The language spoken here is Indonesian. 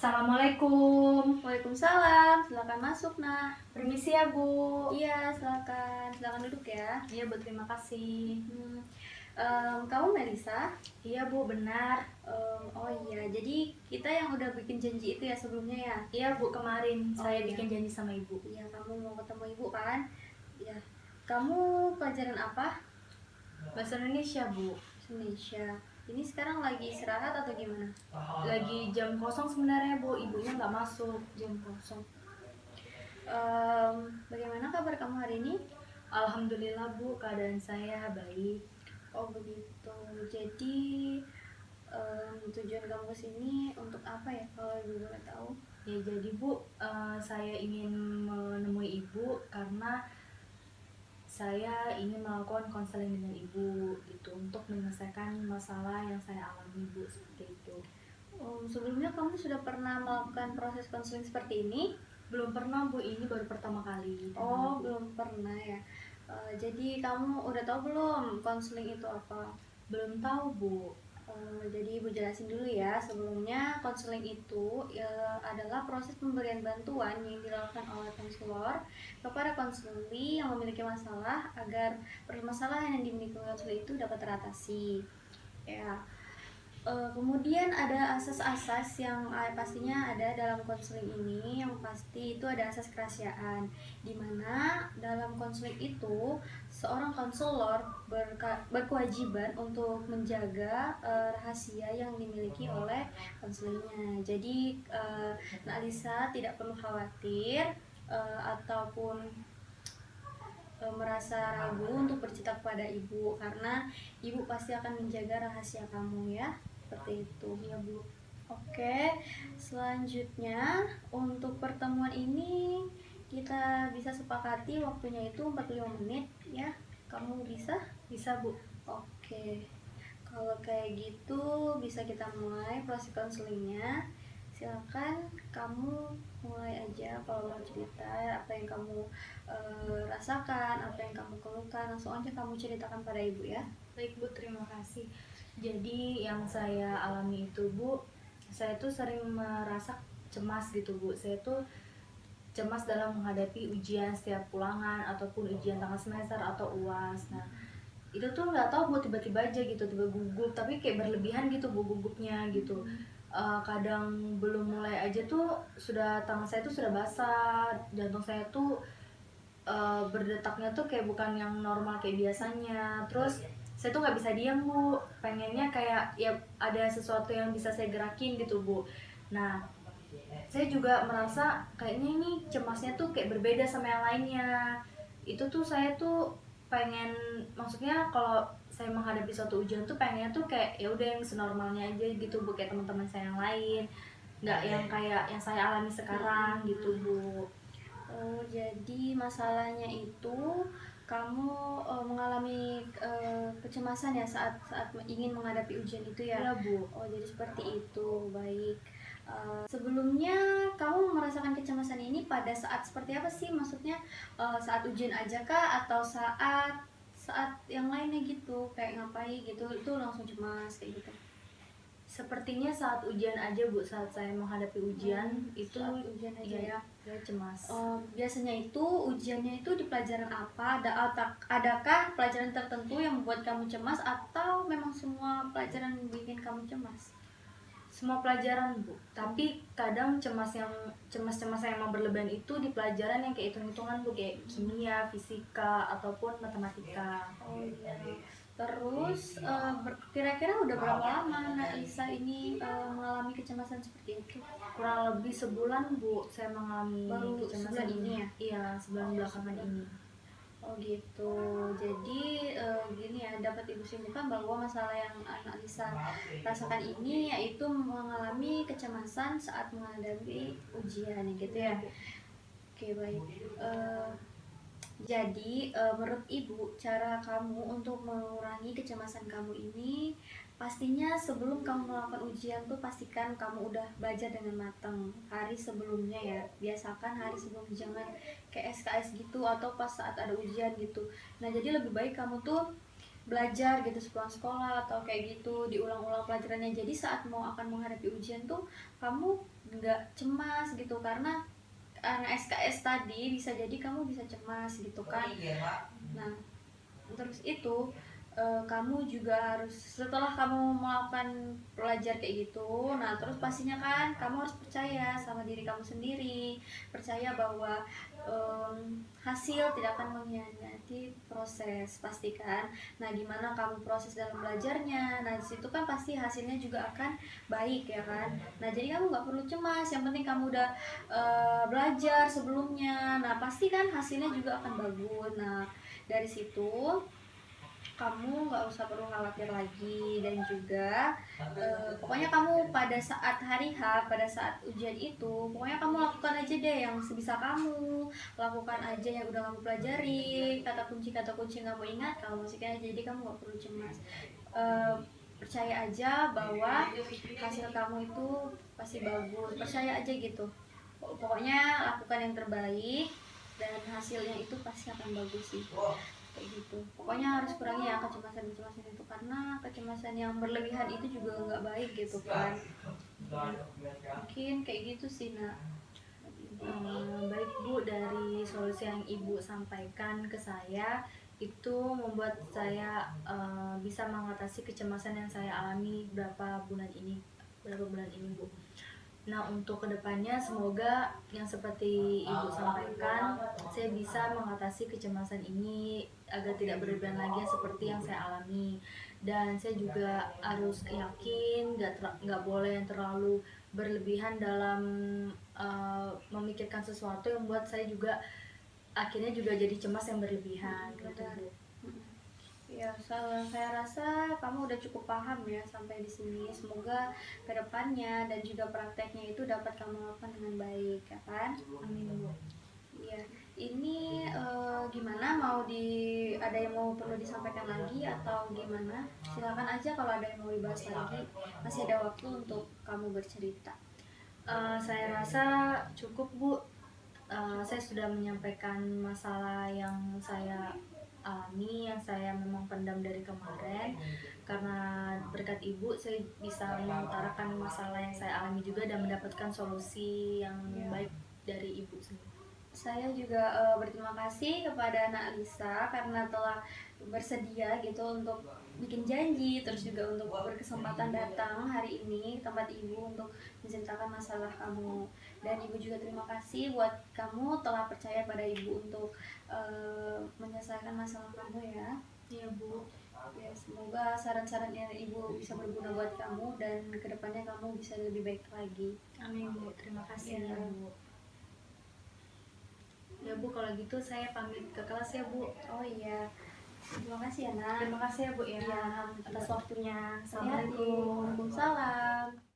Assalamualaikum. Waalaikumsalam, silakan masuk nah. Permisi ya Bu. Iya, silakan duduk ya. Iya Bu, terima kasih. Kamu Melisa? Iya Bu, benar. Oh iya, jadi kita yang udah bikin janji itu ya sebelumnya ya? Iya Bu, kemarin saya iya. bikin janji sama Ibu. Iya, kamu mau ketemu ibu kan? Iya. Kamu pelajaran apa? Bahasa Indonesia Bu. Indonesia. Ini sekarang lagi istirahat atau gimana? Lagi jam kosong sebenarnya Bu, ibunya nggak masuk jam kosong. Bagaimana kabar kamu hari ini? Alhamdulillah Bu, keadaan saya baik. Oh begitu. Jadi tujuan kamu kesini untuk apa ya kalau ibu boleh tahu? Ya jadi Bu, saya ingin menemui Ibu karena saya ingin melakukan konseling dengan Ibu gitu untuk menyelesaikan masalah yang saya alami Bu, seperti itu. Sebelumnya kamu sudah pernah melakukan proses konseling seperti ini? Belum pernah Bu, ini baru pertama kali. Oh, belum pernah ya. Jadi kamu udah tahu belum konseling itu apa? Belum tahu Bu. Jadi ibu jelasin dulu ya. Sebelumnya konseling itu adalah proses pemberian bantuan yang dilakukan oleh konselor kepada konseli yang memiliki masalah agar permasalahan yang dimiliki konseli itu dapat teratasi. Ya. Kemudian ada asas-asas yang pastinya ada dalam konseling ini. Yang pasti itu ada asas kerahasiaan, di mana dalam konseling itu seorang konselor berkewajiban untuk menjaga rahasia yang dimiliki oleh konselingnya. Jadi Nak Lisa tidak perlu khawatir ataupun merasa ragu untuk bercerita kepada ibu, karena ibu pasti akan menjaga rahasia kamu ya. Seperti itu ya Bu. Oke, selanjutnya untuk pertemuan ini kita bisa sepakati waktunya itu 45 menit ya. Kamu bisa? Bisa Bu. Oke, kalau kayak gitu bisa kita mulai proses konselingnya. Silakan kamu mulai aja kalau mau cerita apa yang kamu rasakan, apa yang kamu keluhkan, langsung aja kamu ceritakan pada ibu ya. Baik Bu, terima kasih. Jadi yang saya alami itu Bu, saya tuh sering merasa cemas gitu Bu. Saya tuh cemas dalam menghadapi ujian setiap ulangan ataupun ujian tengah semester atau UAS. Nah, itu tuh nggak tahu Bu, tiba-tiba aja gitu, tiba gugup, tapi kayak berlebihan gitu Bu gugupnya gitu. Kadang belum mulai aja tuh tangan saya tuh sudah basah, jantung saya tuh berdetaknya tuh kayak bukan yang normal kayak biasanya. Terus saya tuh nggak bisa diam Bu, pengennya kayak ya ada sesuatu yang bisa saya gerakin gitu Bu. Nah, saya juga merasa kayaknya ini cemasnya tuh kayak berbeda sama yang lainnya. Itu tuh saya tuh pengen, maksudnya kalau saya menghadapi suatu ujian tuh pengennya tuh kayak ya udah yang senormalnya aja gitu Bu, kayak teman-teman saya yang lain, nggak yang kayak yang saya alami sekarang gitu Bu. Oh, jadi masalahnya itu kamu mengalami kecemasan ya saat ingin menghadapi ujian itu ya? Iya Bu. Oh, jadi seperti itu. Baik. Sebelumnya kamu merasakan kecemasan ini pada saat seperti apa sih? Maksudnya saat ujian aja kah atau saat yang lainnya gitu? Kayak ngapain gitu? Itu langsung cemas kayak gitu. Sepertinya saat ujian aja Bu, saat saya menghadapi ujian itu saat ujian aja ya cemas. Biasanya itu ujiannya itu di pelajaran apa? Adakah pelajaran tertentu yang membuat kamu cemas atau memang semua pelajaran bikin kamu cemas? Semua pelajaran Bu, tapi kadang cemas yang emang berlebihan itu di pelajaran yang kayak hitung-hitungan Bu, kayak kimia, fisika ataupun matematika. Oh iya. Terus kira-kira udah berapa lama Nak Lisa ini mengalami kecemasan seperti itu? Kurang lebih sebulan Bu, saya mengalami Baru kecemasan sebulan ini ya? Iya, sebulan belakangan ini. Oh gitu. Jadi gini ya, dapat ibu simpulkan bahwa masalah yang Anak Lisa rasakan ini yaitu mengalami kecemasan saat menghadapi ujian gitu ya. Oke, baik. Jadi menurut ibu, cara kamu untuk mengurangi kecemasan kamu ini pastinya sebelum kamu melakukan ujian tuh pastikan kamu udah belajar dengan matang hari sebelumnya ya. Biasakan hari sebelum, jangan kayak SKS gitu atau pas saat ada ujian gitu. Nah, jadi lebih baik kamu tuh belajar gitu sepulang sekolah atau kayak gitu diulang-ulang pelajarannya, jadi saat mau akan menghadapi ujian tuh kamu nggak cemas gitu, karena SKS tadi bisa jadi kamu bisa cemas gitu kan. Nah, terus itu kamu juga harus setelah kamu melakukan belajar kayak gitu, nah terus pastinya kan kamu harus percaya sama diri kamu sendiri, percaya bahwa hasil tidak akan mengkhianati proses, pastikan. Nah, gimana kamu proses dalam belajarnya, nah disitu kan pasti hasilnya juga akan baik ya kan. Nah, jadi kamu nggak perlu cemas, yang penting kamu udah belajar sebelumnya, nah pasti kan hasilnya juga akan bagus. Nah, dari situ kamu nggak usah perlu khawatir lagi, dan juga pokoknya kamu pada saat hari H, pada saat ujian itu, pokoknya kamu lakukan aja deh yang sebisa kamu, lakukan aja yang udah kamu pelajari, kata kunci yang kamu ingat kamu masukin aja, jadi kamu nggak perlu cemas. Eh, Percaya aja bahwa hasil kamu itu pasti bagus, percaya aja gitu. Pokoknya lakukan yang terbaik dan hasilnya itu pasti akan bagus sih, kayak gitu. Pokoknya harus kurangi ya kecemasan itu, karena kecemasan yang berlebihan itu juga nggak baik gitu kan. Mungkin kayak gitu sih nak. Baik Bu, dari solusi yang Ibu sampaikan ke saya itu membuat saya bisa mengatasi kecemasan yang saya alami beberapa bulan ini Bu. Nah, untuk kedepannya semoga yang seperti Ibu sampaikan, saya bisa mengatasi kecemasan ini agar tidak berlebihan lagi seperti yang saya alami. Dan saya juga harus yakin, nggak boleh yang terlalu berlebihan dalam memikirkan sesuatu yang membuat saya juga akhirnya juga jadi cemas yang berlebihan. Gitu, Bu. Ya, saya rasa kamu udah cukup paham ya sampai di sini. Semoga kedepannya dan juga prakteknya itu dapat kamu lakukan dengan baik, ya kan? Amin, Bu. Iya, ini gimana, ada yang mau perlu disampaikan lagi atau gimana? Silakan aja kalau ada yang mau dibahas lagi. Masih ada waktu untuk kamu bercerita. Saya rasa cukup Bu. Saya sudah menyampaikan masalah yang saya alami, yang saya memang pendam dari kemarin. Karena berkat Ibu, saya bisa mengutarakan masalah yang saya alami juga dan mendapatkan solusi yang baik dari Ibu sendiri. Saya juga berterima kasih kepada Nak Lisa karena telah bersedia gitu untuk bikin janji, terus juga untuk berkesempatan datang hari ini ke tempat Ibu untuk menceritakan masalah kamu. Dan Ibu juga terima kasih buat kamu telah percaya pada Ibu untuk menyelesaikan masalah kamu ya. Iya Bu. Ya, semoga saran-saran yang Ibu bisa berguna buat kamu dan kedepannya kamu bisa lebih baik lagi. Amin Bu, terima kasih Ya. ya Bu. Ya Bu, kalau gitu saya pamit ke kelas ya Bu. Oh iya, terima kasih ya nak. Terima kasih ya Bu ya, Iya, atas waktunya. Hati-hati. Assalamualaikum. Waalaikumsalam.